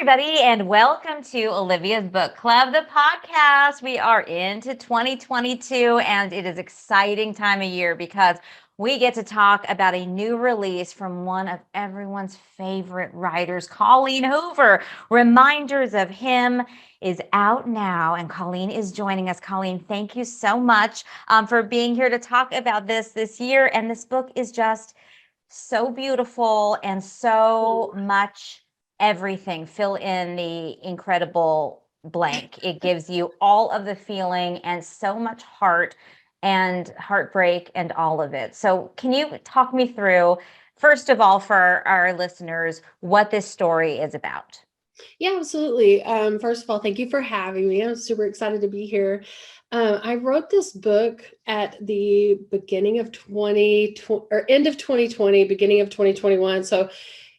everybody, and welcome to Olivia's Book Club, the podcast. We are into 2022, and it is exciting time of year because we get to talk about a new release from one of everyone's favorite writers, Colleen Hoover. Reminders of Him is out now, and Colleen is joining us. Colleen, thank you so much for being here to talk about this year. And this book is just so beautiful and so much everything. Fill in the incredible blank. It gives you all of the feeling and so much heart and heartbreak and all of it. So can you talk me through, first of all, for our listeners, what this story is about? Yeah, absolutely. First of all, thank you for having me. I'm super excited to be here. I wrote this book at the beginning of 2020 or end of 2020, beginning of 2021. So,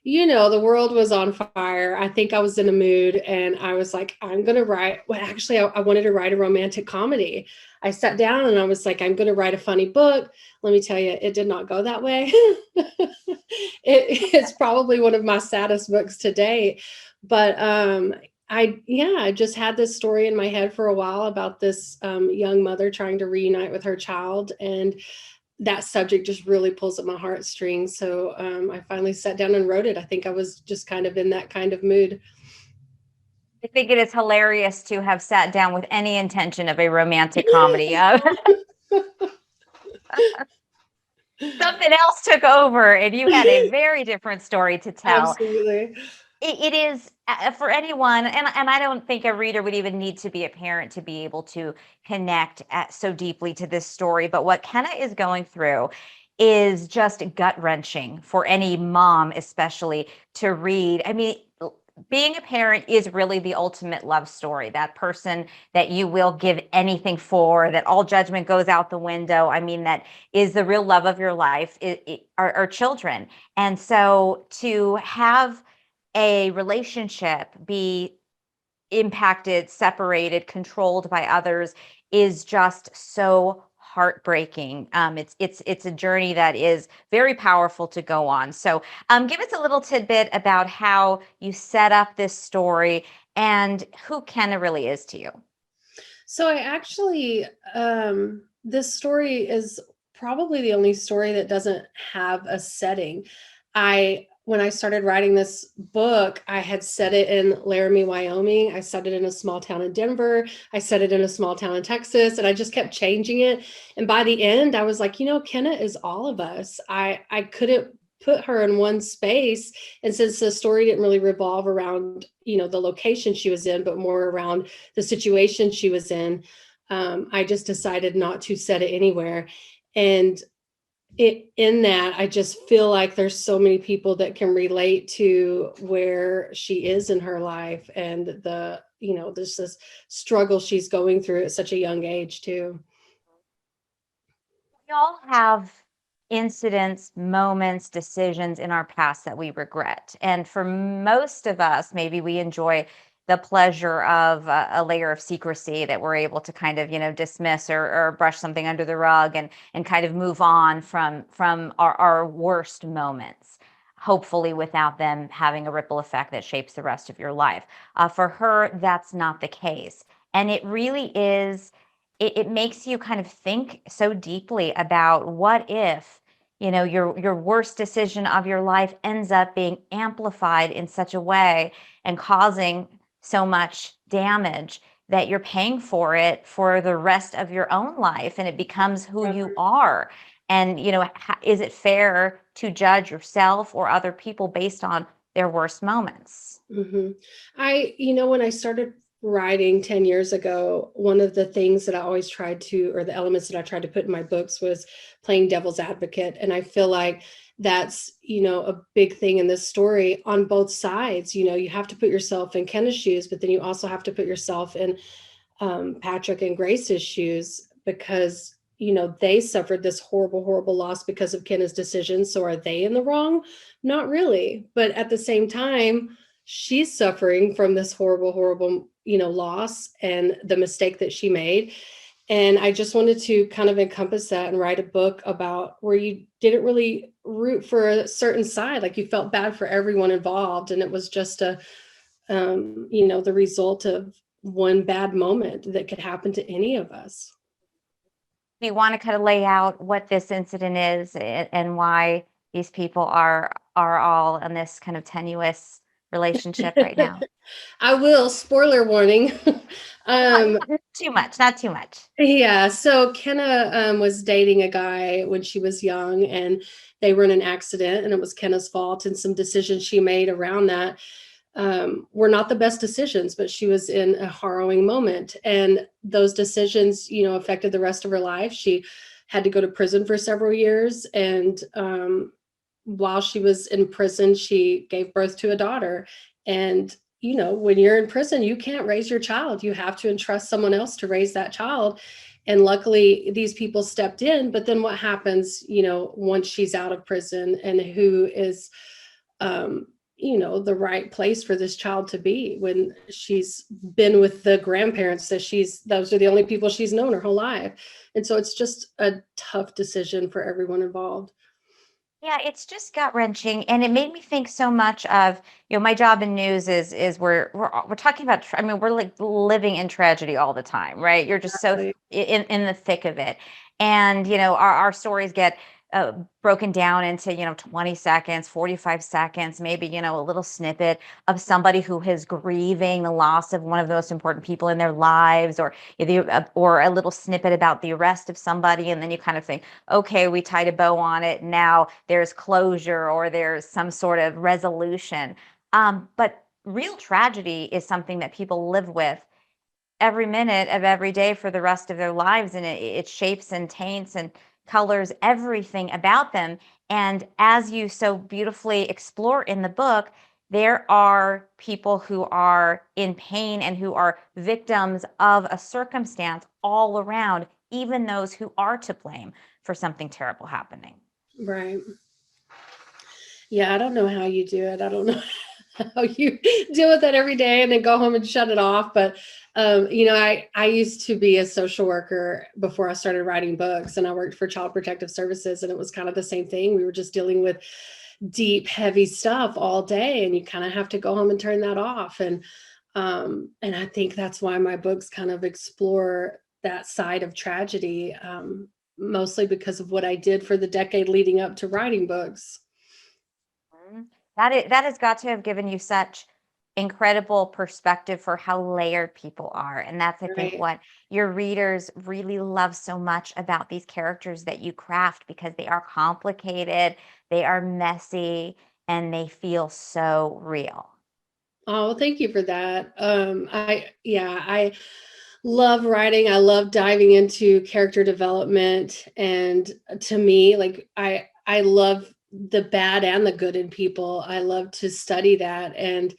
the world was on fire. I think I was in a mood and I was like, I'm going to write. Well, actually, I wanted to write a romantic comedy. I sat down and I was like, I'm going to write a funny book. Let me tell you, it did not go that way. It's probably one of my saddest books to date. But I just had this story in my head for a while about this young mother trying to reunite with her child. And that subject just really pulls at my heartstrings. So I finally sat down and wrote it. I think I was just kind of in that kind of mood. I think it is hilarious to have sat down with any intention of a romantic comedy. Something else took over and you had a very different story to tell. Absolutely. It is for anyone, and I don't think a reader would even need to be a parent to be able to connect so deeply to this story. But what Kenna is going through is just gut-wrenching for any mom, especially, to read. I mean, being a parent is really the ultimate love story. That person that you will give anything for, that all judgment goes out the window. I mean, that is the real love of your life, are children. And so to have a relationship be impacted, separated, controlled by others is just so heartbreaking. It's a journey that is very powerful to go on. So give us a little tidbit about how you set up this story and who Kenna really is to you. So I actually, this story is probably the only story that doesn't have a setting. When I started writing this book, I had set it in Laramie, Wyoming. I set it in a small town in Denver. I set it in a small town in Texas, and I just kept changing it. And by the end, I was like, Kenna is all of us. I couldn't put her in one space. And since the story didn't really revolve around, the location she was in, but more around the situation she was in, I just decided not to set it anywhere. And in that, I just feel like there's so many people that can relate to where she is in her life and there's this struggle she's going through at such a young age too. We all have incidents, moments, decisions in our past that we regret. And for most of us, maybe we enjoy the pleasure of a layer of secrecy that we're able to kind of, dismiss or brush something under the rug and kind of move on from our worst moments, hopefully without them having a ripple effect that shapes the rest of your life. For her, that's not the case. And it really is, it makes you kind of think so deeply about what if, your worst decision of your life ends up being amplified in such a way and causing so much damage that you're paying for it for the rest of your own life, and it becomes who you are. And is it fair to judge yourself or other people based on their worst moments? Mm-hmm. When I started writing 10 years ago, one of the things that I always tried to, or the elements that I tried to put in my books, was playing devil's advocate. And I feel like that's, a big thing in this story on both sides. You have to put yourself in Kenna's shoes, but then you also have to put yourself in Patrick and Grace's shoes, because, they suffered this horrible, horrible loss because of Kenna's decision. So are they in the wrong? Not really. But at the same time, she's suffering from this horrible, horrible, loss and the mistake that she made. And I just wanted to kind of encompass that and write a book about where you didn't really root for a certain side. Like, you felt bad for everyone involved. And it was just a the result of one bad moment that could happen to any of us. Do you want to kind of lay out what this incident is and why these people are all in this kind of tenuous relationship right now? I will. Spoiler warning. Not too much, not too much. Yeah, so Kenna was dating a guy when she was young, and they were in an accident, and it was Kenna's fault. And some decisions she made around that were not the best decisions, but she was in a harrowing moment, and those decisions, affected the rest of her life. She had to go to prison for several years, and while she was in prison, she gave birth to a daughter. And when you're in prison, you can't raise your child. You have to entrust someone else to raise that child. And luckily, these people stepped in. But then what happens, once she's out of prison, and who is, the right place for this child to be when she's been with the grandparents those are the only people she's known her whole life. And so it's just a tough decision for everyone involved. Yeah, it's just gut wrenching, and it made me think so much of my job in news is we're talking about. I mean, we're like living in tragedy all the time, right? You're just so Exactly. in the thick of it, and our stories get broken down into 20 seconds, 45 seconds, maybe a little snippet of somebody who is grieving the loss of one of the most important people in their lives, or a little snippet about the arrest of somebody, and then you kind of think, okay, we tied a bow on it. Now there's closure or there's some sort of resolution. But real tragedy is something that people live with every minute of every day for the rest of their lives. And it shapes and taints and colors everything about them. And as you so beautifully explore in the book, there are people who are in pain and who are victims of a circumstance all around, even those who are to blame for something terrible happening. Right. Yeah, I don't know how you do it. I don't know how you deal with that every day and then go home and shut it off. But I used to be a social worker before I started writing books, and I worked for Child Protective Services, and it was kind of the same thing. We were just dealing with deep, heavy stuff all day, and you kind of have to go home and turn that off. And I think that's why my books kind of explore that side of tragedy, mostly because of what I did for the decade leading up to writing books. Mhm. That has got to have given you such incredible perspective for how layered people are. And that's, I think, Right. what your readers really love so much about these characters that you craft, because they are complicated, they are messy, and they feel so real. Oh, well, thank you for that. I love writing. I love diving into character development. And to me, like I love the bad and the good in people. I love to study that. And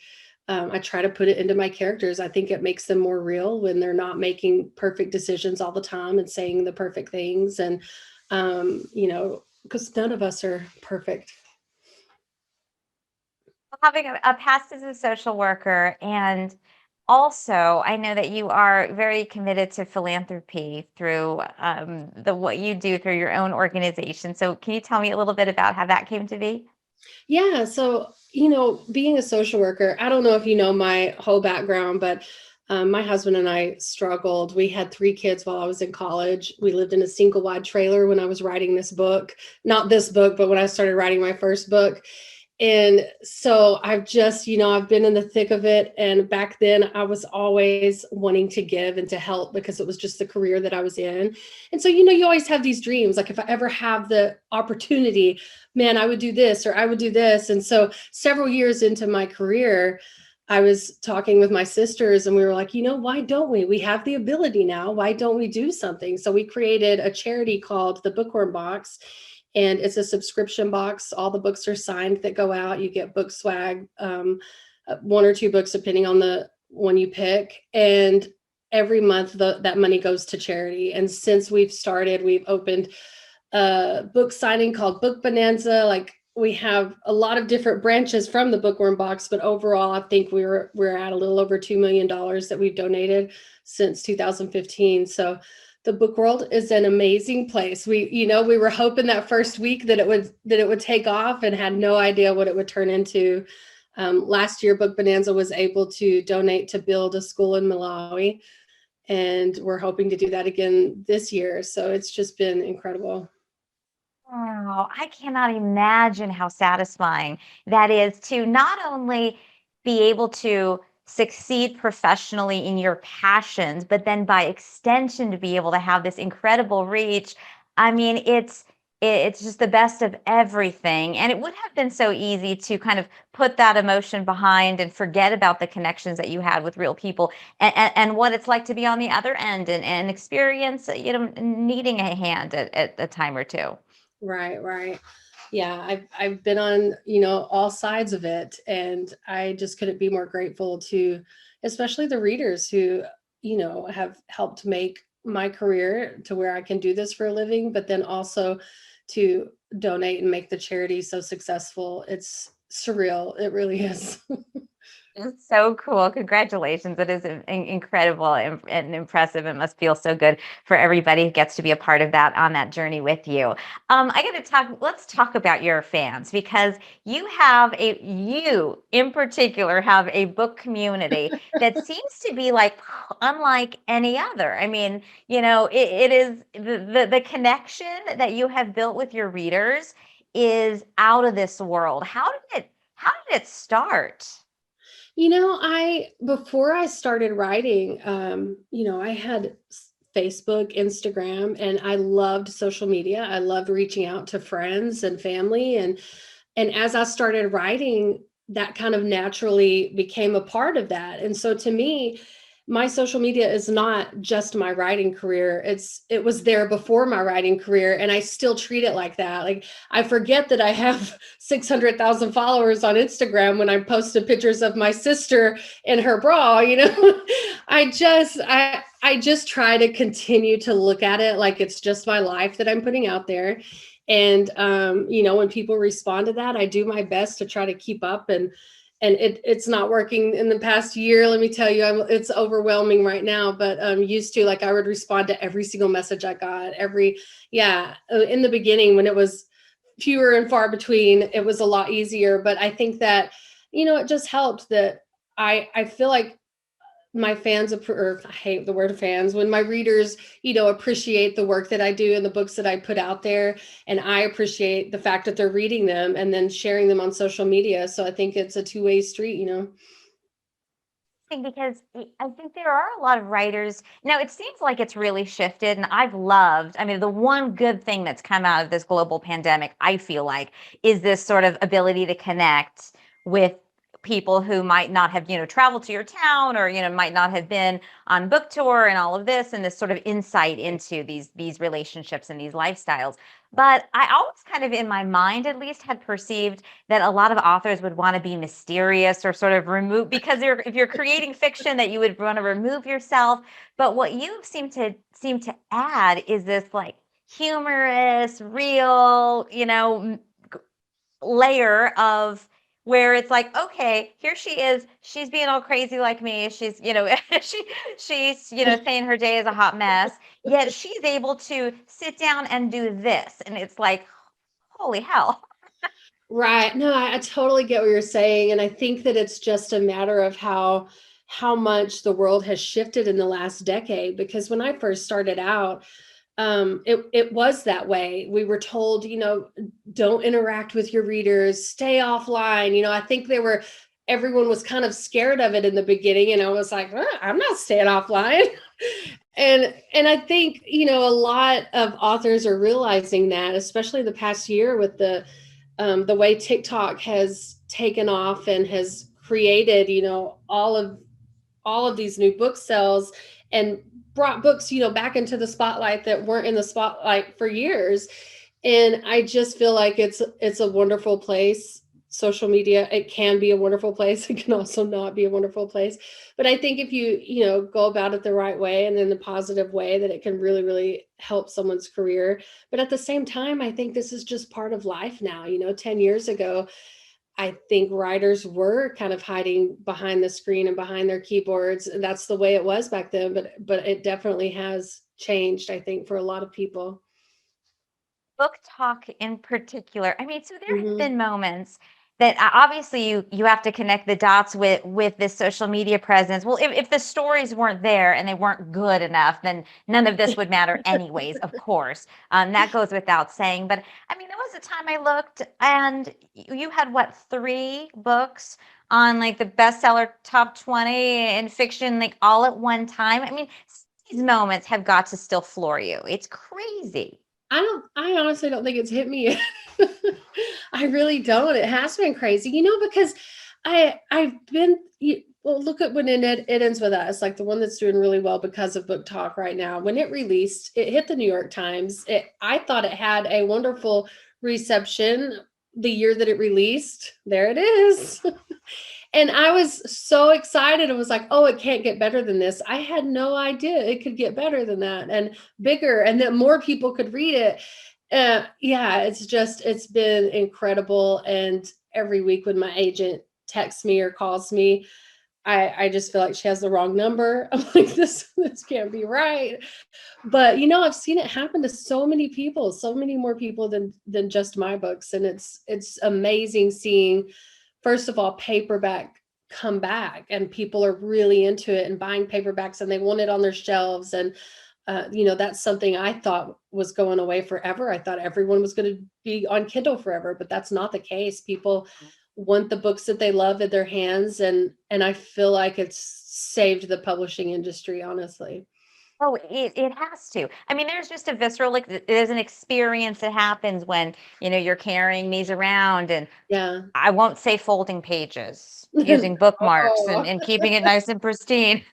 I try to put it into my characters. I think it makes them more real when they're not making perfect decisions all the time and saying the perfect things. And, because none of us are perfect. Having a past as a social worker, and also I know that you are very committed to philanthropy through the what you do through your own organization. So can you tell me a little bit about how that came to be? Yeah. So, being a social worker, I don't know if you know my whole background, but my husband and I struggled. We had 3 kids while I was in college. We lived in a single wide trailer when I was writing this book, not this book, but when I started writing my first book. And so I've just, I've been in the thick of it. And back then I was always wanting to give and to help because it was just the career that I was in. And so, you always have these dreams. Like if I ever have the opportunity, man, I would do this or I would do this. And so several years into my career, I was talking with my sisters and we were like, why don't we? We have the ability now. Why don't we do something? So we created a charity called the Bookworm Box, and it's a subscription box. All the books are signed that go out. You get book swag, 1 or 2 books, depending on the one you pick. And every month that money goes to charity. And since we've started, we've opened a book signing called Book Bonanza. Like we have a lot of different branches from the Bookworm Box, but overall, I think we're at a little over $2 million that we've donated since 2015. So the book world is an amazing place. We were hoping that first week that it would take off, and had no idea what it would turn into. Last year, Book Bonanza was able to donate to build a school in Malawi, and we're hoping to do that again this year. So it's just been incredible. Wow, I cannot imagine how satisfying that is to not only be able to succeed professionally in your passions, but then by extension to be able to have this incredible reach. I mean, it's just the best of everything. And it would have been so easy to kind of put that emotion behind and forget about the connections that you had with real people and what it's like to be on the other end and experience, needing a hand at a time or two. Right, right. Yeah, I've been on, all sides of it, and I just couldn't be more grateful to especially the readers who, have helped make my career to where I can do this for a living, but then also to donate and make the charity so successful. It's surreal. It really is. It's so cool. Congratulations. It is incredible and impressive. It must feel so good for everybody who gets to be a part of that on that journey with you. I got to let's talk about your fans because you in particular have a book community that seems to be like unlike any other. I mean, it is the connection that you have built with your readers is out of this world. How did it start? I before I started writing, I had Facebook, Instagram, and I loved social media. I loved reaching out to friends and family, and as I started writing, that kind of naturally became a part of that. And so to me, my social media is not just my writing career. It was there before my writing career, and I still treat it like that. Like I forget that I have 600,000 followers on Instagram when I posted pictures of my sister in her bra, I just try to continue to look at it like it's just my life that I'm putting out there. And when people respond to that, I do my best to try to keep up, and it's not working in the past year. Let me tell you, it's overwhelming right now, but used to, like, I would respond to every single message I got. In the beginning when it was fewer and far between, it was a lot easier. But I think that, it just helped that I feel like my fans, or I hate the word fans, when my readers, appreciate the work that I do and the books that I put out there, and I appreciate the fact that they're reading them and then sharing them on social media. So I think it's a two-way street. Because I think there are a lot of writers now. It seems like it's really shifted, and I mean, the one good thing that's come out of this global pandemic, I feel like, is this sort of ability to connect with people who might not have, traveled to your town or, might not have been on book tour and all of this, and this sort of insight into these relationships and these lifestyles. But I always kind of in my mind at least had perceived that a lot of authors would want to be mysterious or sort of remove because if you're creating fiction that you would want to remove yourself. But what you seem to add is this like humorous, real, layer of where it's like, okay, here she is. She's being all crazy like me. She's, she's, saying her day is a hot mess. Yet she's able to sit down and do this. And it's like, holy hell. Right. No, I totally get what you're saying. And I think that it's just a matter of how much the world has shifted in the last decade. Because when I first started out, it was that way. We were told, don't interact with your readers, stay offline. I think everyone was kind of scared of it in the beginning. And I was like, I'm not staying offline. And I think, a lot of authors are realizing that, especially the past year with the way TikTok has taken off and has created, all of these new book sales and brought books, back into the spotlight that weren't in the spotlight for years. And I just feel like it's a wonderful place. Social media, it can be a wonderful place. It can also not be a wonderful place. But I think if you go about it the right way and in the positive way, that it can really, really help someone's career. But at the same time, I think this is just part of life now. 10 years ago, I think writers were kind of hiding behind the screen and behind their keyboards. And that's the way it was back then. But it definitely has changed, I think, for a lot of people. Book talk in particular. I mean, so there have Hmm. been moments that obviously you have to connect the dots with this social media presence. Well, if the stories weren't there and they weren't good enough, then none of this would matter anyways, of course. That goes without saying. But I mean, there was a time I looked and you had what, 3 books on like the bestseller top 20 in fiction, like all at one time. I mean, these moments have got to still floor you. It's crazy. I honestly don't think it's hit me yet. I really don't. It has been crazy, because I've been, well, look at when it ends with us, like the one that's doing really well because of Book Talk right now. When it released, it hit the New York Times. I thought it had a wonderful reception the year that it released. There it is. And I was so excited. It was like, oh, it can't get better than this. I had no idea it could get better than that and bigger, and that more people could read it. Yeah, it's been incredible. And every week when my agent texts me or calls me, I just feel like she has the wrong number. I'm like, this can't be right. But I've seen it happen to so many people, so many more people than just my books. And it's amazing seeing, first of all, paperback come back, and people are really into it and buying paperbacks, and they want it on their shelves. And that's something I thought was going away forever. I thought everyone was going to be on Kindle forever, but that's not the case. People want the books that they love in their hands, and I feel like it's saved the publishing industry, honestly. Oh, it has to. I mean, there's just a visceral, like there's an experience that happens when, you're carrying these around, and Yeah. I won't say folding pages, using bookmarks Oh. and keeping it nice and pristine.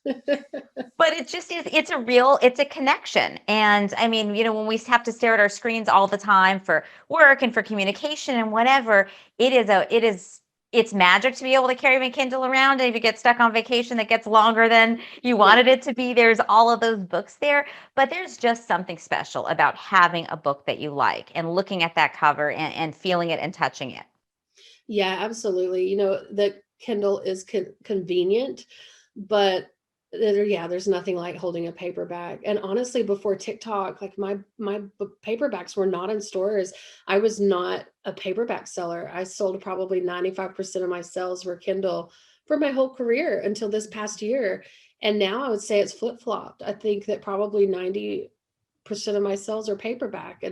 But it just is, it's a connection. And I mean, when we have to stare at our screens all the time for work and for communication and whatever, it's magic to be able to carry my Kindle around. And if you get stuck on vacation that gets longer than you wanted it to be, there's all of those books there. But there's just something special about having a book that you like and looking at that cover and feeling it and touching it. Yeah, absolutely. The Kindle is convenient, but there's nothing like holding a paperback. And honestly, before TikTok, like my paperbacks were not in stores. I was not a paperback seller. I sold probably 95% of my sales were Kindle for my whole career until this past year. And now I would say it's flip-flopped. I think that probably 90% of my sales are paperback.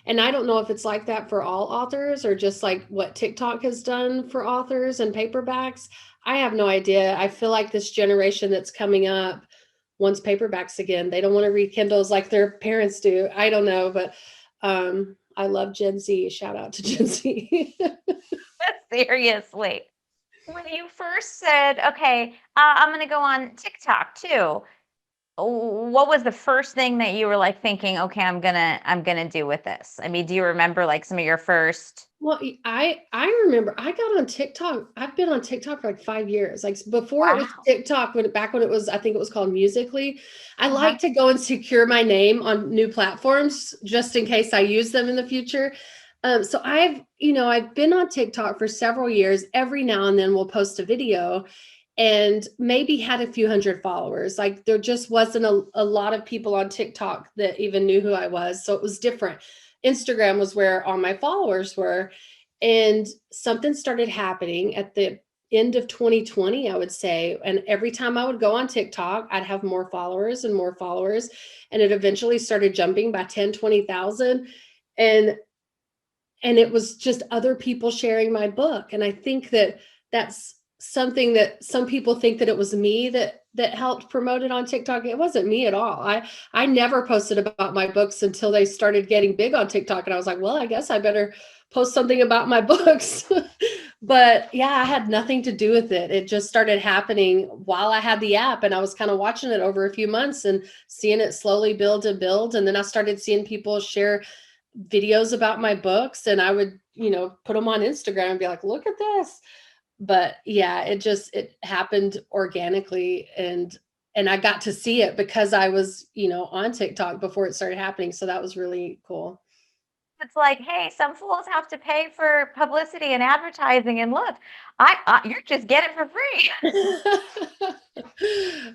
And I don't know if it's like that for all authors or just like what TikTok has done for authors and paperbacks. I have no idea. I feel like this generation that's coming up wants paperbacks again. They don't want to read Kindles like their parents do. I don't know, but I love Gen Z. Shout out to Gen Z. Seriously. When you first said, okay, I'm going to go on TikTok too, what was the first thing that you were like thinking, okay, I'm gonna do with this? I mean, do you remember like some of your first? Well, I remember I got on TikTok. I've been on TikTok for like 5 years. Like before it was Wow. TikTok, back when it was, I think it was called Musically. I Uh-huh. like to go and secure my name on new platforms just in case I use them in the future. So I've been on TikTok for several years. Every now and then we'll post a video, and maybe had a few hundred followers. Like there just wasn't a lot of people on TikTok that even knew who I was. So it was different. Instagram was where all my followers were. And something started happening at the end of 2020, I would say. And every time I would go on TikTok, I'd have more followers and more followers. And it eventually started jumping by 10, 20,000. And it was just other people sharing my book. And I think that that's something that some people think that it was me that helped promote it on TikTok. It wasn't me at all. I never posted about my books until they started getting big on TikTok, and I was like, well, I guess I better post something about my books. But yeah, I had nothing to do with it. It just started happening while I had the app, and I was kind of watching it over a few months and seeing it slowly build and build. And then I started seeing people share videos about my books, and I would, put them on Instagram and be like, look at this. But yeah, it happened organically, and I got to see it because I was, on TikTok before it started happening. So that was really cool. It's like, hey, some fools have to pay for publicity and advertising, and look, you're just getting it for free.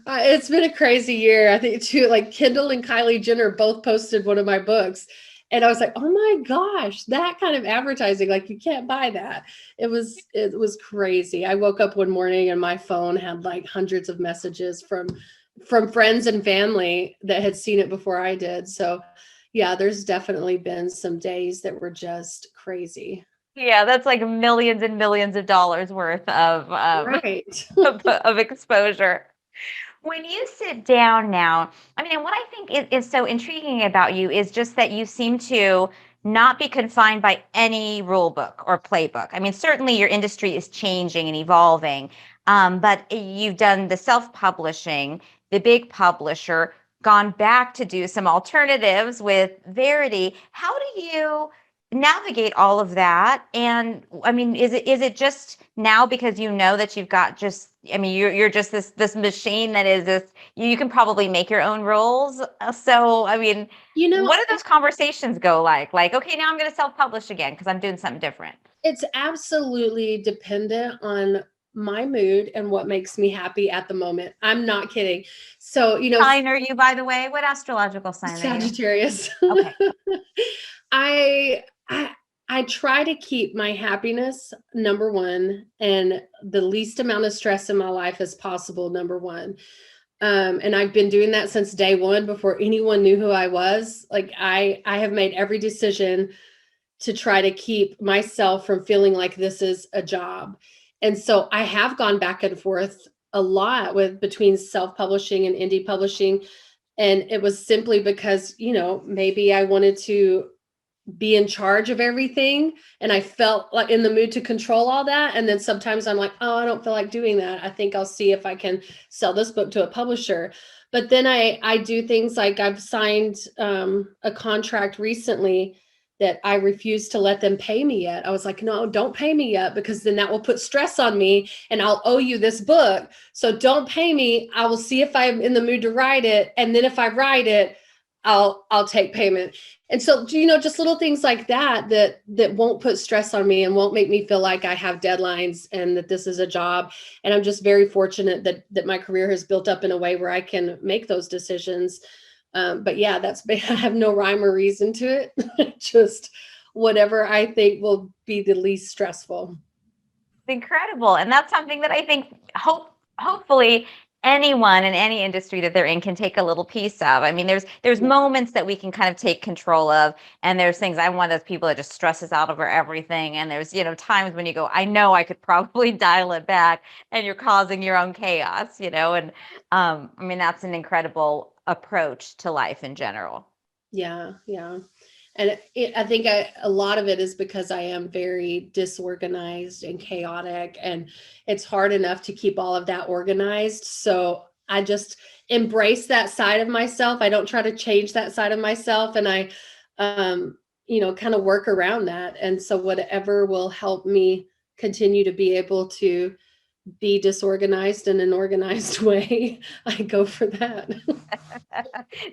It's been a crazy year. I think too, like Kendall and Kylie Jenner both posted one of my books. And I was like, oh my gosh, that kind of advertising, like you can't buy that. It was crazy. I woke up one morning and my phone had like hundreds of messages from friends and family that had seen it before I did. So yeah, there's definitely been some days that were just crazy. Yeah, that's like millions and millions of dollars worth of Right. of exposure. When you sit down now, I mean, and what I think is so intriguing about you is just that you seem to not be confined by any rule book or playbook. I mean, certainly your industry is changing and evolving, but you've done the self-publishing, the big publisher, gone back to do some alternatives with Verity. How do you navigate all of that? And I mean, is it just now because you know that you've got just, I mean, you're just this machine that is this, you can probably make your own rules. So I mean, You know, what do those conversations go like, okay, now I'm going to self-publish again because I'm doing something different. it's absolutely dependent on my mood and what makes me happy at the moment. I'm not kidding. So, Sign are you, by the way? What astrological sign are you? Sagittarius. Okay. I I I try to keep my happiness number one and the least amount of stress in my life as possible number one. And I've been doing that since day one before anyone knew who I was. Like I have made every decision to try to keep myself from feeling like this is a job. And so I have gone back and forth a lot with between self-publishing and indie publishing. And it was simply because, maybe I wanted to be in charge of everything and I felt like in the mood to control all that. And then sometimes I'm like, oh, I don't feel like doing that. I think I'll see if I can sell this book to a publisher. But then I do things like I've signed a contract recently that I refuse to let them pay me yet. I was like, no, don't pay me yet, because then that will put stress on me and I'll owe you this book. So don't pay me. I will see if I'm in the mood to write it. And then if I write it, I'll take payment. And so, just little things like that won't put stress on me and won't make me feel like I have deadlines and that this is a job. And I'm just very fortunate that my career has built up in a way where I can make those decisions. But yeah, I have no rhyme or reason to it. Just whatever I think will be the least stressful. Incredible. And that's something that I think hopefully anyone in any industry that they're in can take a little piece of. I mean, there's moments that we can kind of take control of, and there's things, I'm one of those people that just stresses out over everything. And there's, times when you go, I know I could probably dial it back, and you're causing your own chaos, and I mean, that's an incredible approach to life in general. Yeah, yeah. And I think a lot of it is because I am very disorganized and chaotic, and it's hard enough to keep all of that organized. So I just embrace that side of myself. I don't try to change that side of myself, and I, kind of work around that. And so whatever will help me continue to be able to be disorganized in an organized way, I go for that.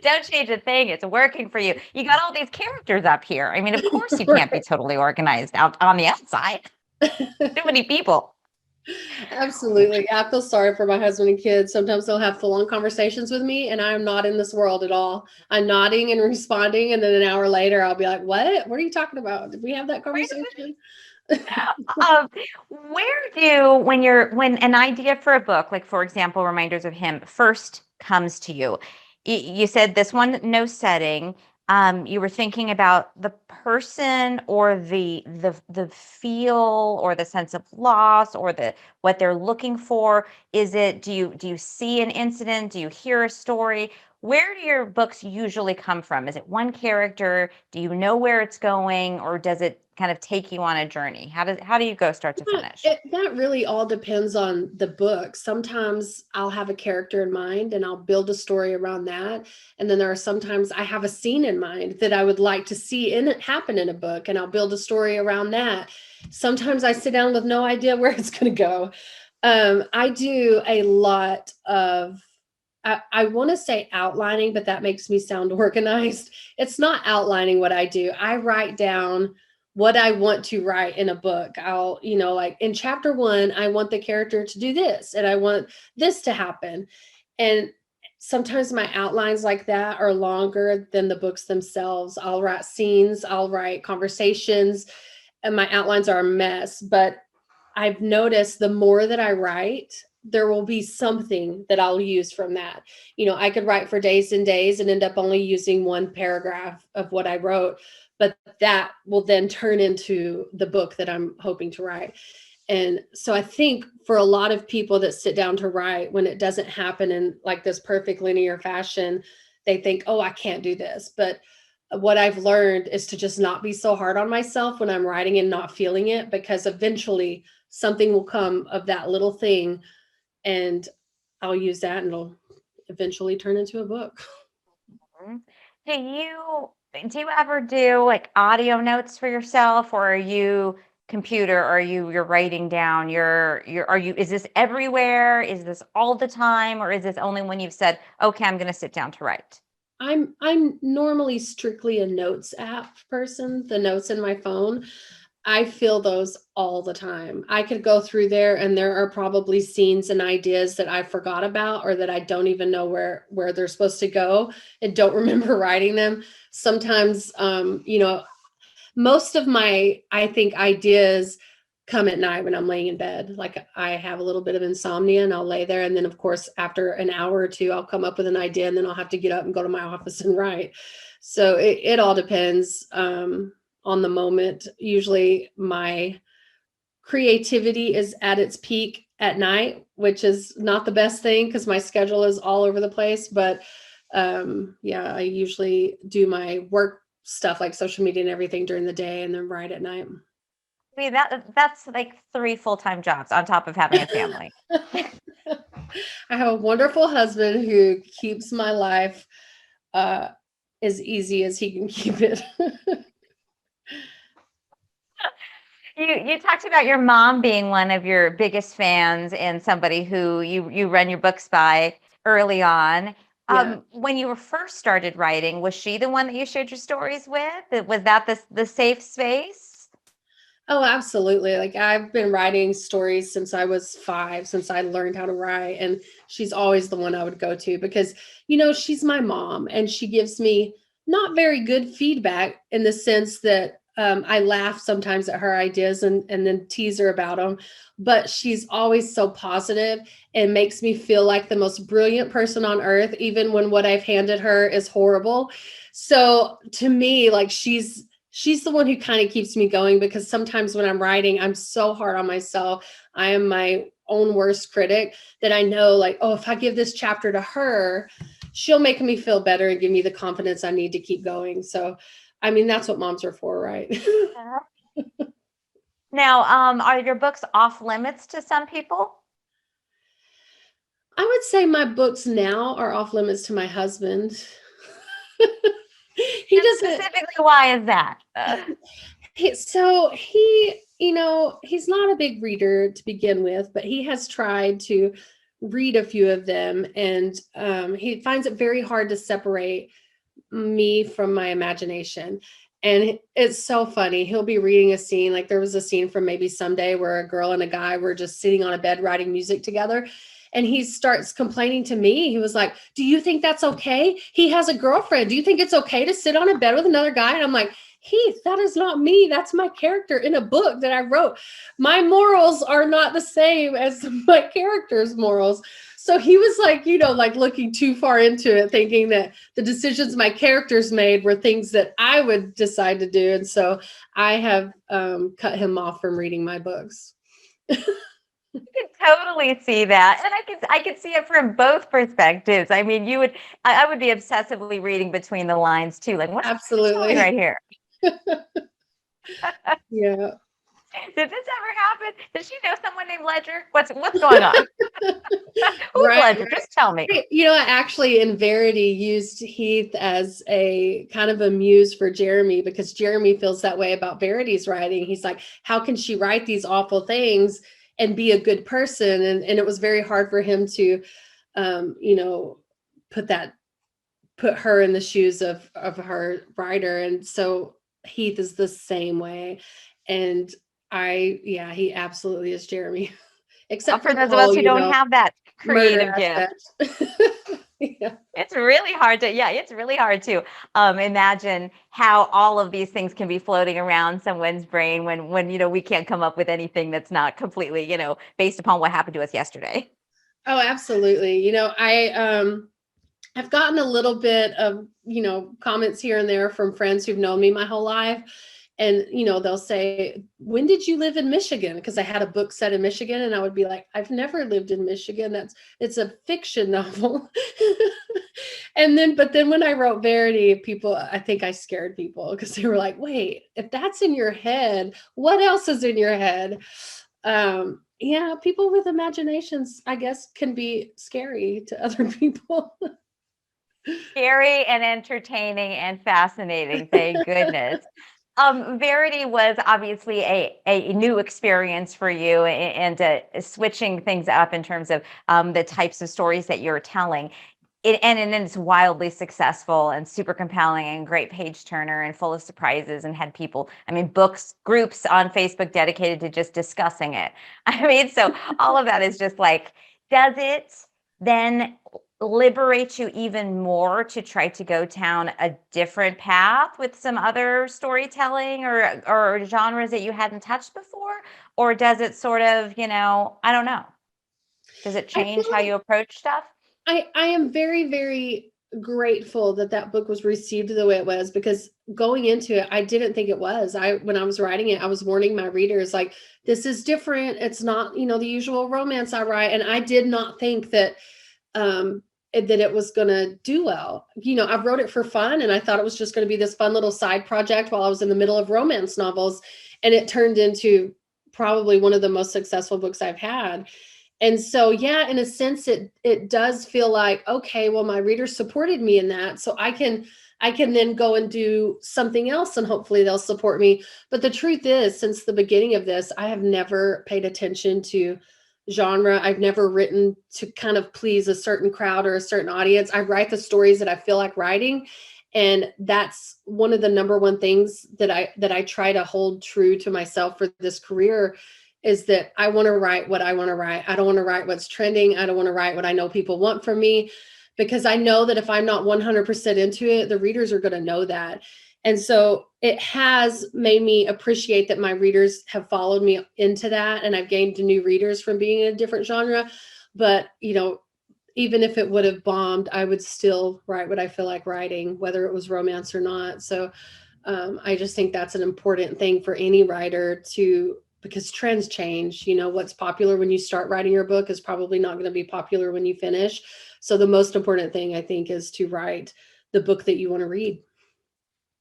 Don't change a thing. It's working for you. You got all these characters up here. I mean, of course you can't be Right. totally organized out on the outside. Too many people. Absolutely. Yeah, I feel sorry for my husband and kids. Sometimes they'll have full on conversations with me and I'm not in this world at all. I'm nodding and responding. And then an hour later, I'll be like, what? What are you talking about? Did we have that conversation? um, when an idea for a book, like for example, Reminders of Him, first comes to you, you said this one, no setting. You were thinking about the person or the feel or the sense of loss or what they're looking for. Do you see an incident? Do you hear a story? Where do your books usually come from? Is it one character? Do you know where it's going, or does it kind of take you on a journey? How do you go start to finish? That really all depends on the book. Sometimes I'll have a character in mind and I'll build a story around that. And then there are sometimes I have a scene in mind that I would like to see in it happen in a book, and I'll build a story around that. Sometimes I sit down with no idea where it's going to go. I do a lot of I want to say outlining, but that makes me sound organized. It's not outlining what I do. I write down what I want to write in a book. I'll, like in chapter 1, I want the character to do this and I want this to happen. And sometimes my outlines like that are longer than the books themselves. I'll write scenes, I'll write conversations, and my outlines are a mess. But I've noticed the more that I write, there will be something that I'll use from that. I could write for days and days and end up only using one paragraph of what I wrote, but that will then turn into the book that I'm hoping to write. And so I think for a lot of people that sit down to write, when it doesn't happen in like this perfect linear fashion, they think, oh, I can't do this. But what I've learned is to just not be so hard on myself when I'm writing and not feeling it, because eventually something will come of that little thing and I'll use that and it'll eventually turn into a book. Mhm. Do you ever do like audio notes for yourself, or are you computer, or you're writing down is this everywhere? Is this all the time, or is this only when you've said, okay, I'm going to sit down to write? I'm normally strictly a notes app person, the notes in my phone. I feel those all the time. I could go through there and there are probably scenes and ideas that I forgot about, or that I don't even know where they're supposed to go and don't remember writing them. Sometimes most of my, I think, ideas come at night when I'm laying in bed. Like I have a little bit of insomnia and I'll lay there. And then of course, after an hour or two, I'll come up with an idea and then I'll have to get up and go to my office and write. So it all depends on the moment. Usually my creativity is at its peak at night, which is not the best thing because my schedule is all over the place. But yeah, I usually do my work stuff like social media and everything during the day and then write at night. I mean, that's like 3 full-time jobs on top of having a family. I have a wonderful husband who keeps my life as easy as he can keep it. You talked about your mom being one of your biggest fans and somebody who you run your books by early on. Yeah. When you were first started writing, was she the one that you shared your stories with? Was that the safe space? Oh, absolutely. Like I've been writing stories since I was 5, since I learned how to write. And she's always the one I would go to because, she's my mom and she gives me not very good feedback in the sense that I laugh sometimes at her ideas and then tease her about them. But she's always so positive and makes me feel like the most brilliant person on earth, even when what I've handed her is horrible. So to me, like she's the one who kind of keeps me going, because sometimes when I'm writing, I'm so hard on myself. I am my own worst critic, that I know like, oh, if I give this chapter to her, she'll make me feel better and give me the confidence I need to keep going. So, I mean, that's what moms are for, right? Uh-huh. Now, are your books off limits to some people? I would say my books now are off limits to my husband. He And doesn't. specifically, why is that? So he's not a big reader to begin with, but he has tried to read a few of them, and he finds it very hard to separate me from my imagination. And it's so funny. He'll be reading a scene, like there was a scene from Maybe Someday where a girl and a guy were just sitting on a bed writing music together. And he starts complaining to me. He was like, do you think that's okay? He has a girlfriend. Do you think it's okay to sit on a bed with another guy? And I'm like, Heath, that is not me. That's my character in a book that I wrote. My morals are not the same as my character's morals. So he was like, like looking too far into it, thinking that the decisions my characters made were things that I would decide to do. And so I have cut him off from reading my books. I can totally see that, and I could see it from both perspectives. I mean, I would be obsessively reading between the lines too. Like, what's she telling me Absolutely. right here? Yeah. Did this ever happen? Does she know someone named Ledger? What's going on? Who's Right. Ledger? Just tell me. I actually in Verity used Heath as a kind of a muse for Jeremy, because Jeremy feels that way about Verity's writing. He's like, how can she write these awful things and be a good person? And it was very hard for him to, put her in the shoes of her writer. And so Heath is the same way. And he absolutely is Jeremy, Well, except for for the those of us whole, who don't have that murder creative gift. aspect. Yeah. It's really hard to, yeah, it's really hard to imagine how all of these things can be floating around someone's brain when we can't come up with anything that's not completely based upon what happened to us yesterday. Oh, absolutely. I've gotten a little bit of, comments here and there from friends who've known me my whole life. And, they'll say, when did you live in Michigan? Because I had a book set in Michigan, and I would be like, I've never lived in Michigan. It's a fiction novel. But then when I wrote Verity, I think I scared people because they were like, wait, if that's in your head, what else is in your head? Yeah, people with imaginations, I guess, can be scary to other people. Scary and entertaining and fascinating, thank goodness. Verity was obviously a new experience for you, and switching things up in terms of the types of stories that you're telling. And it's wildly successful and super compelling and great page turner and full of surprises, and had people, I mean, books groups on Facebook dedicated to just discussing it. I mean, so all of that is just like, does it then liberate you even more to try to go down a different path with some other storytelling or genres that you hadn't touched before? Or does it sort of, I don't know. Does it I feel change how like you approach stuff? I am very, very grateful that that book was received the way it was, because going into it, I didn't think it was. When I was writing it, I was warning my readers, like, this is different. It's not, the usual romance I write. And I did not think that that it was going to do well. I wrote it for fun, and I thought it was just going to be this fun little side project while I was in the middle of romance novels. And it turned into probably one of the most successful books I've had. And so, yeah, in a sense, it does feel like, okay, well, my readers supported me in that, so I can then go and do something else, and hopefully they'll support me. But the truth is, since the beginning of this, I have never paid attention to genre. I've never written to kind of please a certain crowd or a certain audience. I write the stories that I feel like writing. And that's one of the number one things that I try to hold true to myself for this career, is that I want to write what I want to write. I don't want to write what's trending. I don't want to write what I know people want from me, because I know that if I'm not 100% into it, the readers are going to know that. And so it has made me appreciate that my readers have followed me into that, and I've gained new readers from being in a different genre. But, even if it would have bombed, I would still write what I feel like writing, whether it was romance or not. So I just think that's an important thing for any writer to, because trends change. What's popular when you start writing your book is probably not going to be popular when you finish. So the most important thing, I think, is to write the book that you want to read.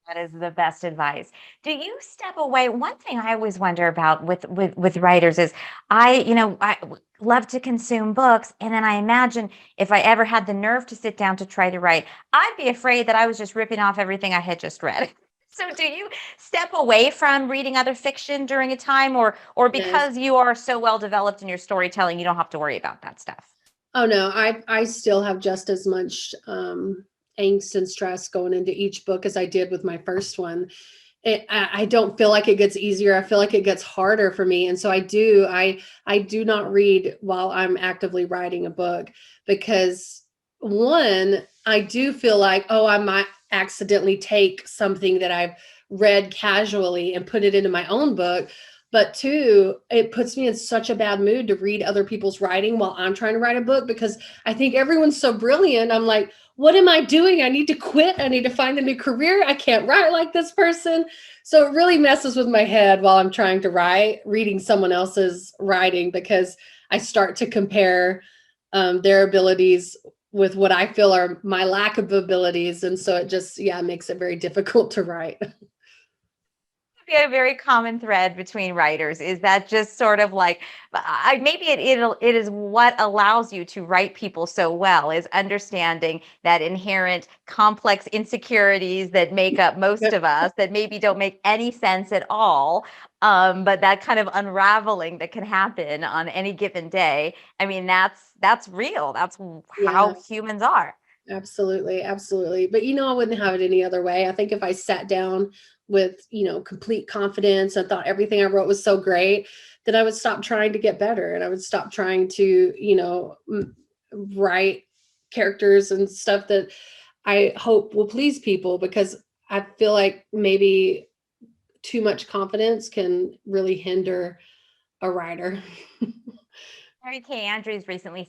That is the best advice. Do you step away? One thing I always wonder about with writers is I love to consume books, and then I imagine if I ever had the nerve to sit down to try to write, I'd be afraid that I was just ripping off everything I had just read. So do you step away from reading other fiction during a time, or Yes. because you are so well developed in your storytelling, you don't have to worry about that stuff? Oh no, I still have just as much angst and stress going into each book as I did with my first one. I don't feel like it gets easier. I feel like it gets harder for me. And so I do not read while I'm actively writing a book, because one, I do feel like, oh, I might accidentally take something that I've read casually and put it into my own book. But two, it puts me in such a bad mood to read other people's writing while I'm trying to write a book, because I think everyone's so brilliant. I'm like, what am I doing? I need to quit. I need to find a new career. I can't write like this person. So it really messes with my head while I'm trying to write, reading someone else's writing, because I start to compare their abilities with what I feel are my lack of abilities. And so it just, yeah, makes it very difficult to write. Be a very common thread between writers is that just sort of like maybe it is what allows you to write people so well, is understanding that inherent complex insecurities that make up most of us, that maybe don't make any sense at all, but that kind of unraveling that can happen on any given day. I mean, that's real. That's Yeah. how humans are. Absolutely, absolutely. But I wouldn't have it any other way. I think if I sat down with, complete confidence and thought everything I wrote was so great, then I would stop trying to get better, and I would stop trying to, write characters and stuff that I hope will please people, because I feel like maybe too much confidence can really hinder a writer. Mary Kay Andrews recently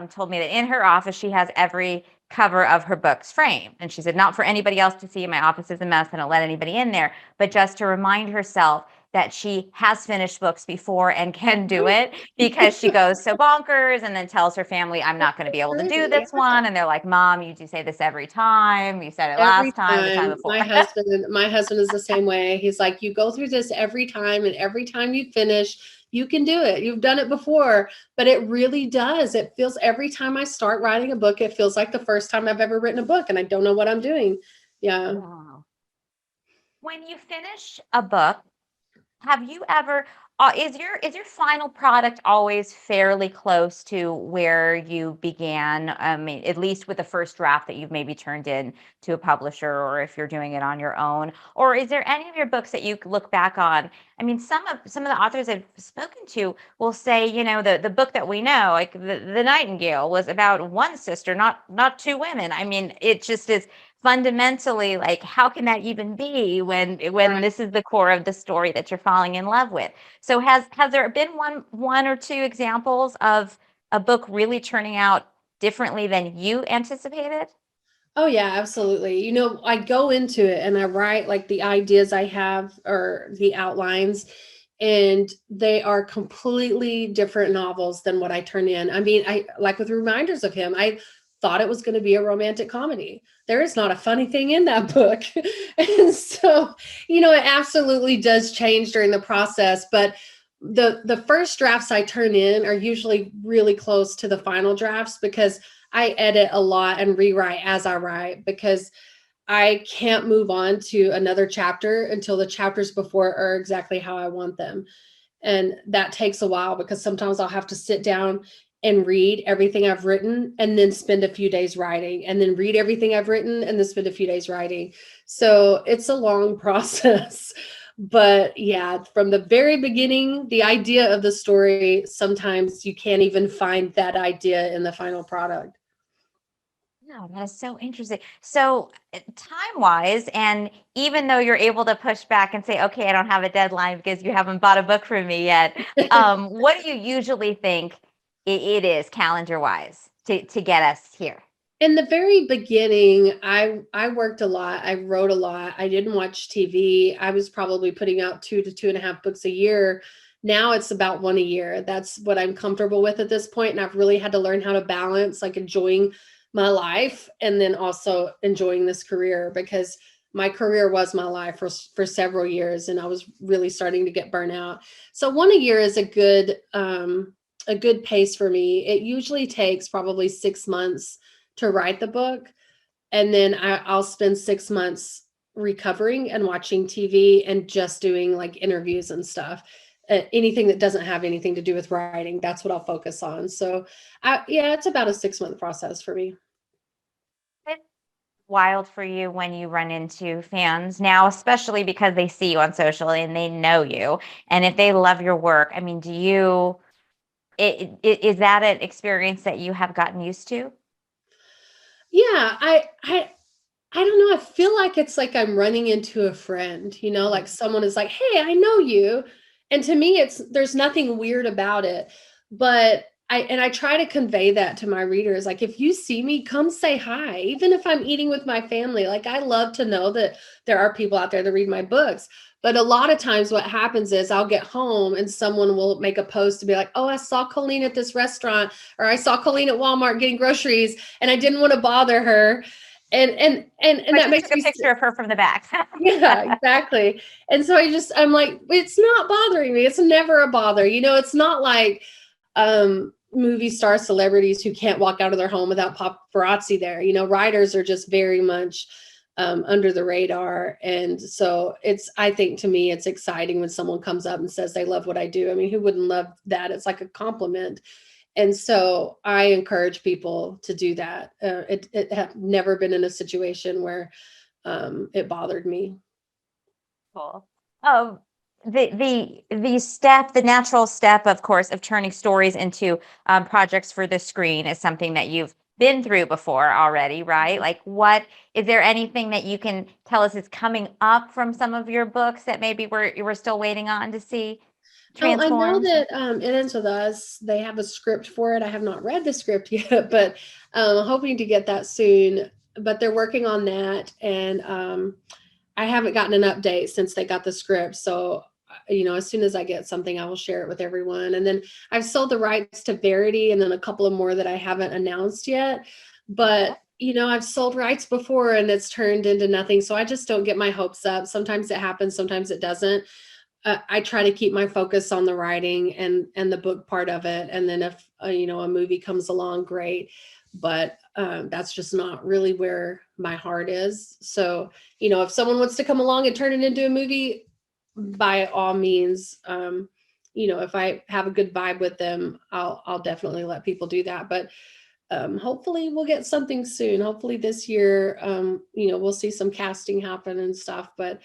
told me that in her office, she has every cover of her books framed. And she said, not for anybody else to see. My office is a mess. I don't let anybody in there, but just to remind herself that she has finished books before and can do it, because she goes so bonkers and then tells her family, I'm not going to be able to do True, this one. And they're like, Mom, you do say this every time. You said it every last time, the time time. before. My husband is the same way. He's like, you go through this every time, and every time you finish, you can do it. You've done it before. But it really does. It feels, every time I start writing a book, it feels like the first time I've ever written a book, and I don't know what I'm doing. Yeah. Wow. When you finish a book, have you ever is your final product always fairly close to where you began? I mean, at least with the first draft that you've maybe turned in to a publisher, or if you're doing it on your own, or is there any of your books that you look back on? I mean, some of the authors I've spoken to will say, the book that we know, like the Nightingale, was about one sister, not two women. I mean, it just is fundamentally, like, how can that even be when Right. this is the core of the story that you're falling in love with? So has there been one or two examples of a book really turning out differently than you anticipated? Oh yeah, absolutely. I go into it and I write like the ideas I have, or the outlines, and they are completely different novels than what I turn in. I mean, I like, with Reminders of Him, I thought it was going to be a romantic comedy. There is not a funny thing in that book. And so, it absolutely does change during the process, but the first drafts I turn in are usually really close to the final drafts, because I edit a lot and rewrite as I write, because I can't move on to another chapter until the chapters before are exactly how I want them. And that takes a while, because sometimes I'll have to sit down and read everything I've written, and then spend a few days writing, and then read everything I've written, and then spend a few days writing. So it's a long process. But yeah, from the very beginning, the idea of the story, sometimes you can't even find that idea in the final product. No, that is so interesting. So, time-wise, and even though you're able to push back and say, "Okay, I don't have a deadline because you haven't bought a book from me yet," what do you usually think it is calendar-wise to get us here? In the very beginning, I worked a lot. I wrote a lot. I didn't watch TV. I was probably putting out 2 to 2.5 books a year. Now it's about one a year. That's what I'm comfortable with at this point. And I've really had to learn how to balance, like, enjoying my life and then also enjoying this career, because my career was my life for several years, and I was really starting to get burnt out. So one a year is a good pace for me. It usually takes probably 6 months to write the book. And then I'll spend 6 months recovering and watching TV and just doing like interviews and stuff. Anything that doesn't have anything to do with writing, that's what I'll focus on. So, yeah, it's about a 6 month process for me. It's wild for you when you run into fans now, especially because they see you on social and they know you, and if they love your work, I mean, do you is that an experience that you have gotten used to? Yeah, I don't know. I feel like it's like I'm running into a friend, like someone is like, "Hey, I know you." And to me, there's nothing weird about it. But I try to convey that to my readers. Like, if you see me, come say hi. Even if I'm eating with my family, like, I love to know that there are people out there that read my books. But a lot of times what happens is I'll get home and someone will make a post to be like, "Oh, I saw Colleen at this restaurant," or "I saw Colleen at Walmart getting groceries and I didn't want to bother her." And I that just makes took a me, picture of her from the back. yeah, exactly. And so I'm like, it's not bothering me. It's never a bother. It's not like movie star celebrities who can't walk out of their home without paparazzi there. Writers are just very much under the radar. And so I think, to me, it's exciting when someone comes up and says they love what I do. I mean, who wouldn't love that? It's like a compliment. And so I encourage people to do that. It have never been in a situation where it bothered me. Cool. Oh, the natural step, of course, of turning stories into projects for the screen is something that you've been through before already, right? Like, what is there anything that you can tell us is coming up from some of your books that maybe we're still waiting on to see I know transformed? that It Ends With Us, they have a script for it. I have not read the script yet, but hoping to get that soon. But they're working on that, and I haven't gotten an update since they got the script. So, as soon as I get something, I will share it with everyone. And then I've sold the rights to Verity, and then a couple of more that I haven't announced yet. But I've sold rights before and it's turned into nothing. So I just don't get my hopes up. Sometimes it happens, sometimes it doesn't. I try to keep my focus on the writing and the book part of it. And then if a movie comes along, great. But that's just not really where my heart is. So if someone wants to come along and turn it into a movie, by all means, if I have a good vibe with them, I'll definitely let people do that. But hopefully we'll get something soon. Hopefully this year, we'll see some casting happen and stuff. But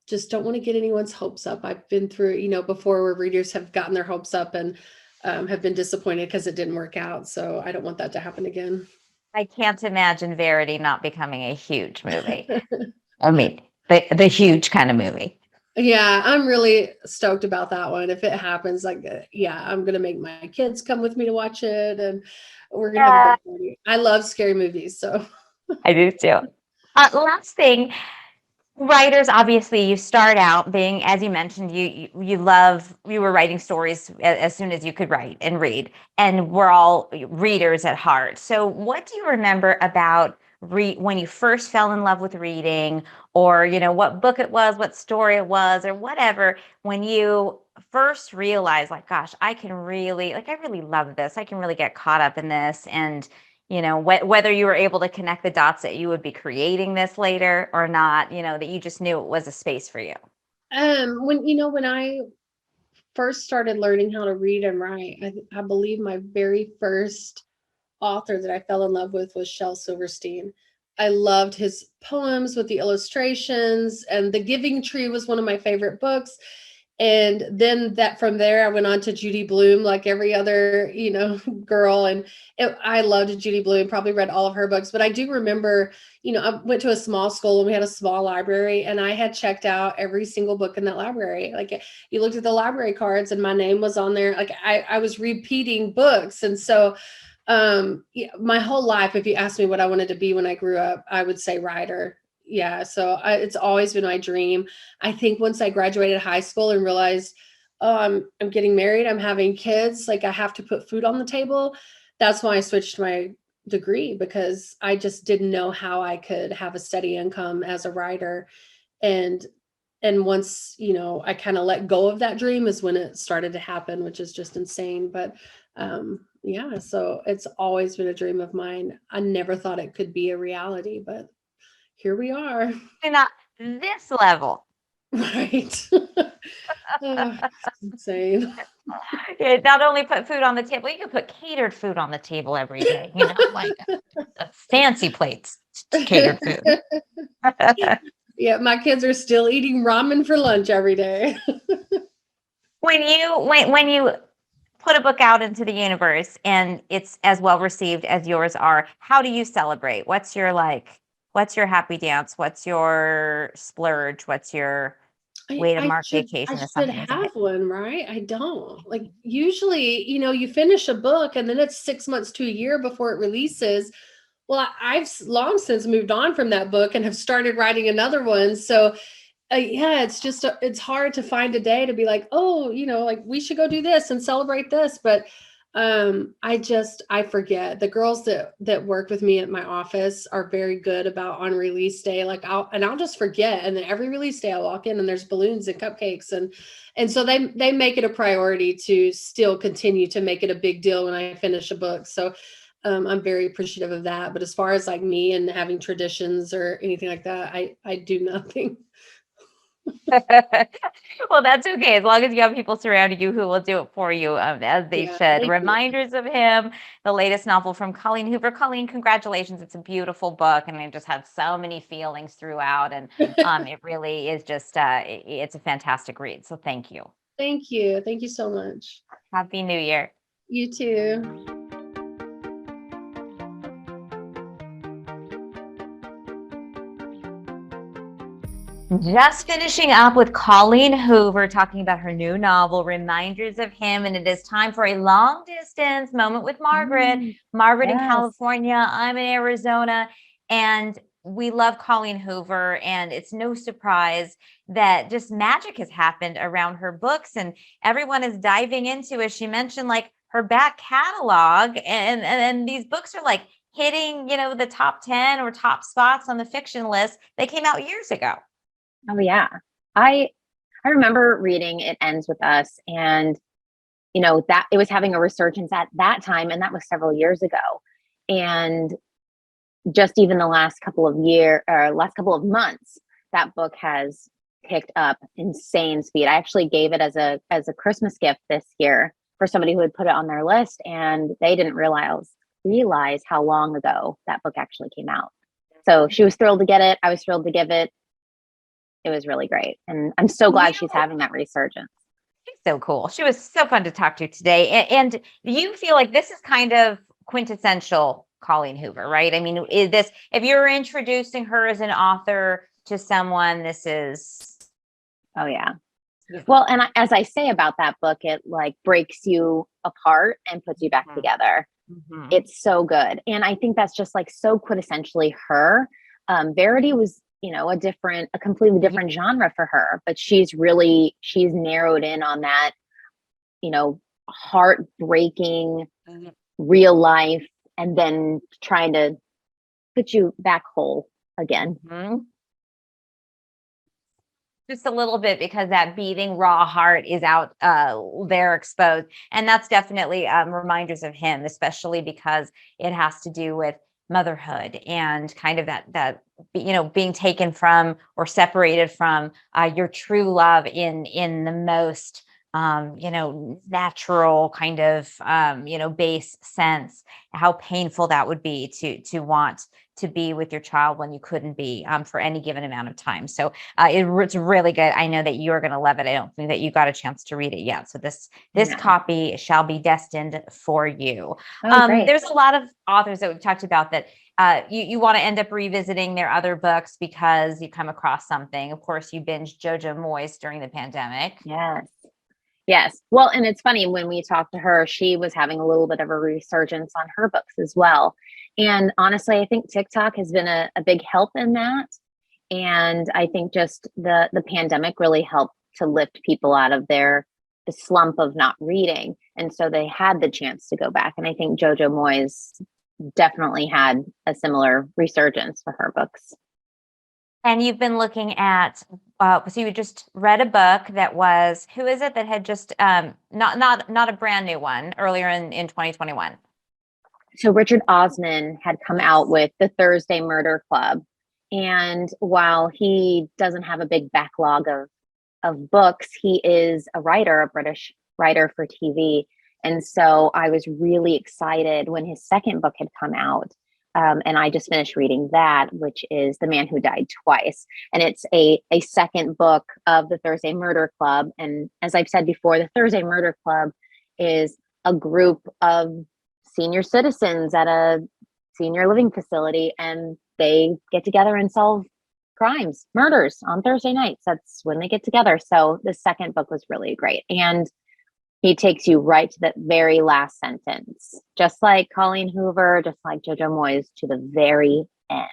just don't want to get anyone's hopes up. I've been through, before, where readers have gotten their hopes up and have been disappointed because it didn't work out. So I don't want that to happen again. I can't imagine Verity not becoming a huge movie. I mean, the huge kind of movie. Yeah, I'm really stoked about that one. If it happens, I'm gonna make my kids come with me to watch it, and we're gonna have a big party. I love scary movies, so I do too. Last thing, writers, obviously, you start out being, as you mentioned, you were writing stories as soon as you could write and read, and we're all readers at heart. So what do you remember about when you first fell in love with reading, or what book it was, what story it was, or whatever, when you first realized, like, gosh, I really love this, I can really get caught up in this, and whether you were able to connect the dots that you would be creating this later or not, that you just knew it was a space for you. when I first started learning how to read and write, I believe my very first author that I fell in love with was Shel Silverstein. I loved his poems with the illustrations, and The Giving Tree was one of my favorite books. And then from there, I went on to Judy Blume, like every other, girl. And I loved Judy Blume, probably read all of her books. But I do remember, I went to a small school and we had a small library, and I had checked out every single book in that library. Like, you looked at the library cards and my name was on there. Like, I was repeating books. And so my whole life, if you asked me what I wanted to be when I grew up, I would say writer. Yeah, so it's always been my dream. I think once I graduated high school and realized, oh, I'm getting married, I'm having kids, like I have to put food on the table. That's why I switched my degree, because I just didn't know how I could have a steady income as a writer. And once, I kind of let go of that dream is when it started to happen, which is just insane. But yeah, so it's always been a dream of mine. I never thought it could be a reality, but here we are. And not this level. Right. It's insane. Not only put food on the table, you can put catered food on the table every day, like fancy plates, catered food. Yeah, my kids are still eating ramen for lunch every day. When you put a book out into the universe and it's as well received as yours are, how do you celebrate? What's your happy dance? What's your splurge? What's your way to mark the I occasion if should something's a have hit? one, right? I don't. Like, usually, you finish a book and then it's 6 months to a year before it releases. Well, I've long since moved on from that book and have started writing another one. So yeah, it's just it's hard to find a day to be like, oh, like we should go do this and celebrate this. But I forget. The girls that work with me at my office are very good about on release day. Like I'll just forget, and then every release day I walk in and there's balloons and cupcakes, and so they make it a priority to still continue to make it a big deal when I finish a book. So I'm very appreciative of that. But as far as like me and having traditions or anything like that, I do nothing. Well, that's okay, as long as you have people surrounding you who will do it for you, as they Yeah, should. thank you. Reminders of Him, the latest novel from Colleen Hoover. Colleen, congratulations. It's a beautiful book, and I just had so many feelings throughout, and it really is just, it's a fantastic read, so thank you. Thank you. Thank you so much. Happy New Year. You too. Just finishing up with Colleen Hoover talking about her new novel, Reminders of Him. And it is time for a long distance moment with Margaret. Mm, Margaret in yes. California, I'm in Arizona. And we love Colleen Hoover. And it's no surprise that just magic has happened around her books. And everyone is diving into, as she mentioned, like her back catalog. And these books are like hitting, the top 10 or top spots on the fiction list. They came out years ago. Oh yeah. I I remember reading It Ends With Us, and that it was having a resurgence at that time, and that was several years ago. And just even the last couple of months, that book has picked up insane speed. I actually gave it as a Christmas gift this year for somebody who had put it on their list, and they didn't realize how long ago that book actually came out. So she was thrilled to get it. I was thrilled to give it. It was really great. And I'm so glad she's having that resurgence. She's so cool. She was so fun to talk to today. And you feel like this is kind of quintessential Colleen Hoover, right? I mean, if you're introducing her as an author to someone, this is. Oh yeah. Well, and as I say about that book, it like breaks you apart and puts you back together. Mm-hmm. It's so good. And I think that's just like so quintessentially her. Verity was, a completely different genre for her, but she's narrowed in on that, heartbreaking real life, and then trying to put you back whole again. Mm-hmm. Just a little bit, because that beating raw heart is out there exposed. And that's definitely Reminders of Him, especially because it has to do with motherhood and kind of that being taken from or separated from your true love in the most natural kind of base sense, how painful that would be to want to be with your child when you couldn't be for any given amount of time. So it's really good. I know that you're going to love it. I don't think that you got a chance to read it yet. So this copy shall be destined for you. There's a lot of authors that we've talked about that you want to end up revisiting their other books because you come across something. Of course, you binged Jojo Moyes during the pandemic. Yes. Well, and it's funny, when we talked to her, she was having a little bit of a resurgence on her books as well. And honestly, I think TikTok has been a big help in that. And I think just the pandemic really helped to lift people out of the slump of not reading. And so they had the chance to go back. And I think Jojo Moyes definitely had a similar resurgence for her books. And you've been looking at, so you just read a book that was, who is it that had just, not a brand new one, earlier in 2021? So Richard Osman had come out with The Thursday Murder Club. And while he doesn't have a big backlog of books, he is a British writer for TV. And so I was really excited when his second book had come out. And I just finished reading that, which is The Man Who Died Twice. And it's a second book of the Thursday Murder Club. And as I've said before, the Thursday Murder Club is a group of senior citizens at a senior living facility, and they get together and solve murders on Thursday nights. That's when they get together. So the second book was really great. And he takes you right to the very last sentence, just like Colleen Hoover, just like Jojo Moyes, to the very end.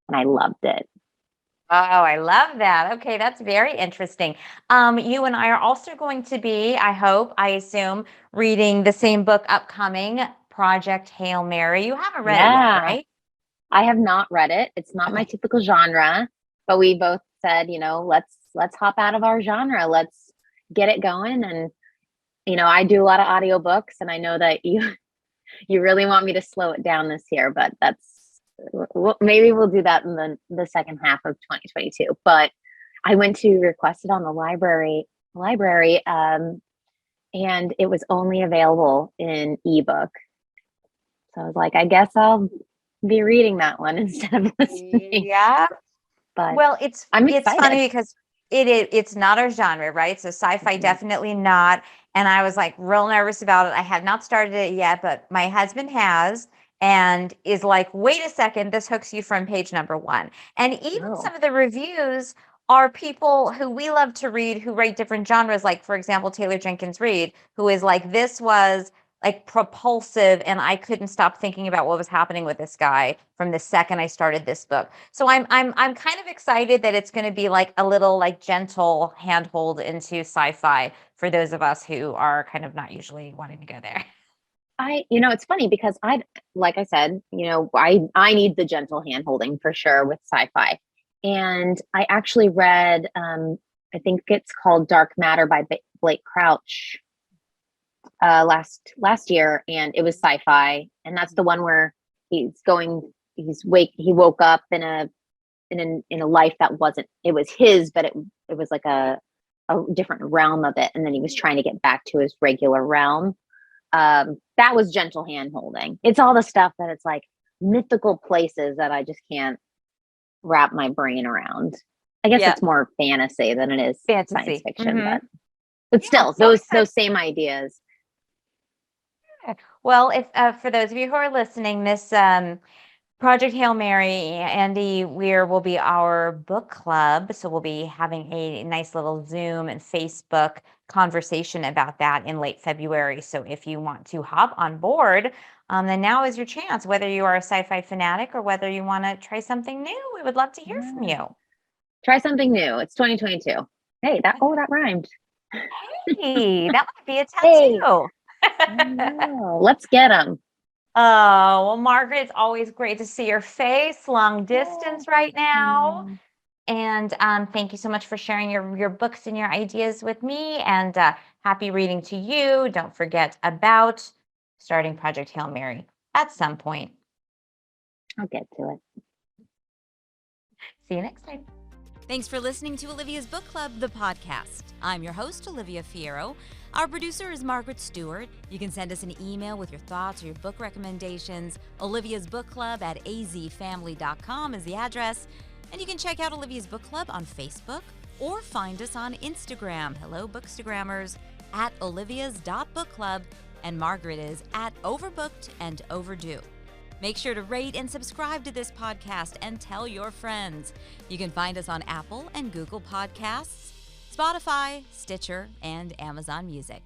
And I loved it. Oh, I love that. Okay, that's very interesting. You and I are also going to be, I assume, reading the same book upcoming, Project Hail Mary. You haven't read it yet, right? I have not read it. It's not my typical genre, but we both said, let's hop out of our genre. Let's get it going. And I do a lot of audiobooks, and I know that you really want me to slow it down this year, but maybe we'll do that in the second half of 2022. But I went to request it on the library, and it was only available in ebook. So I was like, I guess I'll be reading that one instead of listening. Yeah. But well, it's funny because it's not our genre, right? So sci-fi, definitely not. And I was like real nervous about it. I have not started it yet, but my husband has, and is like, wait a second, this hooks you from page number 1. And even some of the reviews are people who we love to read who write different genres, like, for example, Taylor Jenkins Reid, who is like, this was like propulsive, and I couldn't stop thinking about what was happening with this guy from the second I started this book. So I'm kind of excited that it's going to be like a little like gentle handhold into sci-fi for those of us who are kind of not usually wanting to go there. It's funny because like I said, I need the gentle hand holding for sure with sci-fi. And I actually read, I think it's called Dark Matter by Blake Crouch, last year, and it was sci-fi. And that's the one where he woke up in a life that wasn't, it was his, but it was like a different realm of it. And then he was trying to get back to his regular realm. That was gentle hand holding. It's all the stuff that it's like mythical places that I just can't wrap my brain around. I guess it's more fantasy than it is science fiction, but still those same ideas. Well, if for those of you who are listening, this Project Hail Mary, Andy Weir will be our book club. So we'll be having a nice little Zoom and Facebook conversation about that in late February. So if you want to hop on board, then now is your chance, whether you are a sci-fi fanatic or whether you want to try something new. We would love to hear from you. Try something new. It's 2022. Hey, that rhymed. Hey, that might be a tattoo. Let's get them. Oh, well, Margaret, it's always great to see your face, long distance right now. And thank you so much for sharing your books and your ideas with me. And happy reading to you. Don't forget about starting Project Hail Mary at some point. I'll get to it. See you next time. Thanks for listening to Olivia's Book Club, the podcast. I'm your host, Olivia Fierro. Our producer is Margaret Stewart. You can send us an email with your thoughts or your book recommendations. Olivia's Book Club at azfamily.com is the address. And you can check out Olivia's Book Club on Facebook or find us on Instagram. Hello, Bookstagrammers, at olivia's.bookclub. And Margaret is at Overbooked and Overdue. Make sure to rate and subscribe to this podcast and tell your friends. You can find us on Apple and Google Podcasts, Spotify, Stitcher, and Amazon Music.